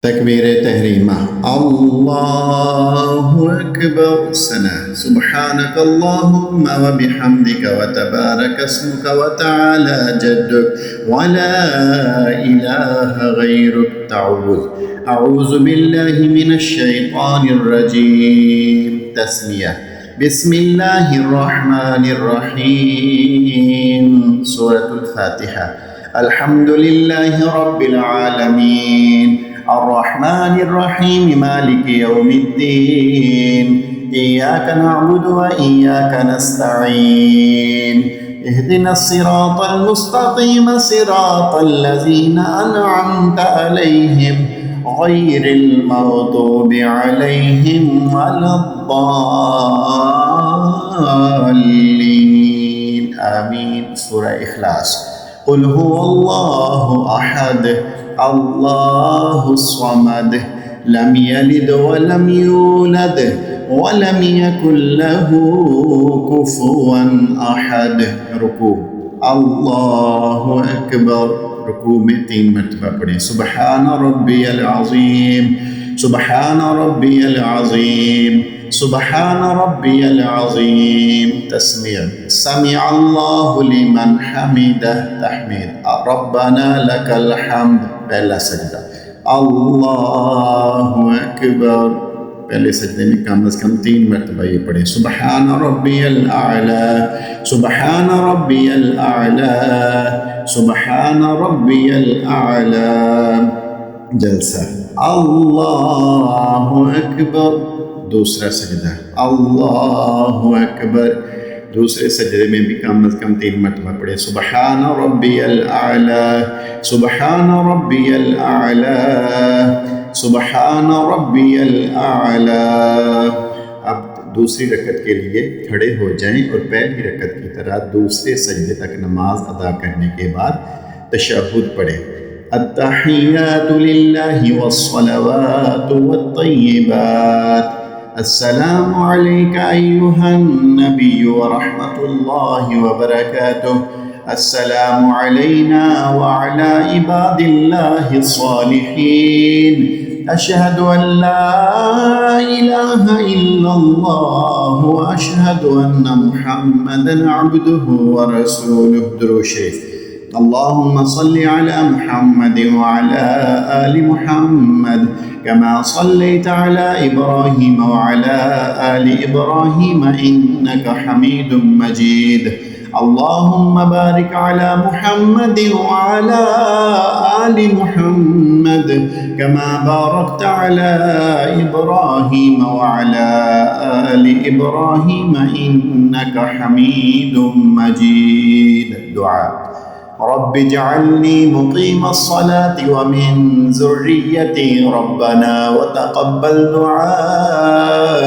تكبير تحريمة الله أكبر سنة سبحانك اللهم وبحمدك وتبارك اسمك وتعالى جدك ولا إله غيرك أعوذ بالله من الشيطان الرجيم تسمية بسم الله الرحمن الرحيم سورة الفاتحة الحمد لله رب العالمين الرحمن الرحيم مالك يوم الدين إياك نعبد وإياك نستعين اهدنا الصراط المستقيم صراط الذين أنعمت عليهم غير المغضوب عليهم ولا الضالين آمين سورة إخلاص قل هو الله أحد الله الصمد لم يلد ولم يولد ولم يكن له كفوا أحد ركوع الله أكبر ركوع में 3 मरतबा पढ़ें सुबहान रब्बियल अज़ीम सुबहान रब्बियल अज़ीम सुबहान रब्बियल अज़ीम तस्मीह समिअ अल्लाहु लिमन हमिदह तहमीद रब्बना लकल हम्द पहला सजदा अल्लाहु अकबर पहले सजदे में कम से कम 3 मरतबा ये पढ़ें सुबहान रब्बियल आला सुबहान रब्बियल आला सुबहान रब्बियल आला जलसा अल्लाहु अकबर दूसरा सजदा अल्लाहु अकबर दूसरे सजदे में भी कम से कम 3 मरतबा पढ़े सुबहान रब्बियल आला सुबहान रब्बियल आला सुबहान रब्बियल आला। अब दूसरी रकत के लिए खड़े हो जाएं और पहली रकत की तरह दूसरे सजदे तक नमाज अदा करने के बाद तशहुद पढ़ें अत्तहियातु लिल्लाहि वस्सलावातु वत्तय्यिबात अस्सलामु अलैका अय्युहन नबी व रहमतुल्लाहि व बरकातुहु अस्सलामु अलैना व अला इबादिल्लाहि स्सालिहीन अशहदु अन ला इलाहा इल्लल्लाह व अशहदु अन्ना मुहम्मदन अब्दुहु व रसूलुहु दुरूद शरीफ اللهم صل على محمد وعلى آل محمد كما صليت على إبراهيم وعلى آل إبراهيم إنك حميد مجيد اللهم بارك على محمد وعلى آل محمد كما باركت على إبراهيم وعلى آل إبراهيم إنك حميد مجيد دعاء رب اجعلني مقيم الصلاة ومن ذريتي ربنا وتقبل دعاء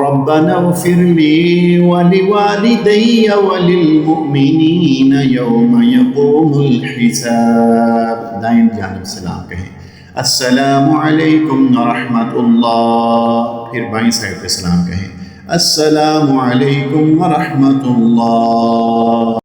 ربنا اغفر لي ولوالدي وللمؤمنين يوم يقوم الحساب दाएं जानब सलाम कहें अस्सलाम अलैकुम वरहमत अल्लाह फिर बाईं साइड पे सलाम कहें अस्सलाम अलैकुम वरहमत अल्लाह।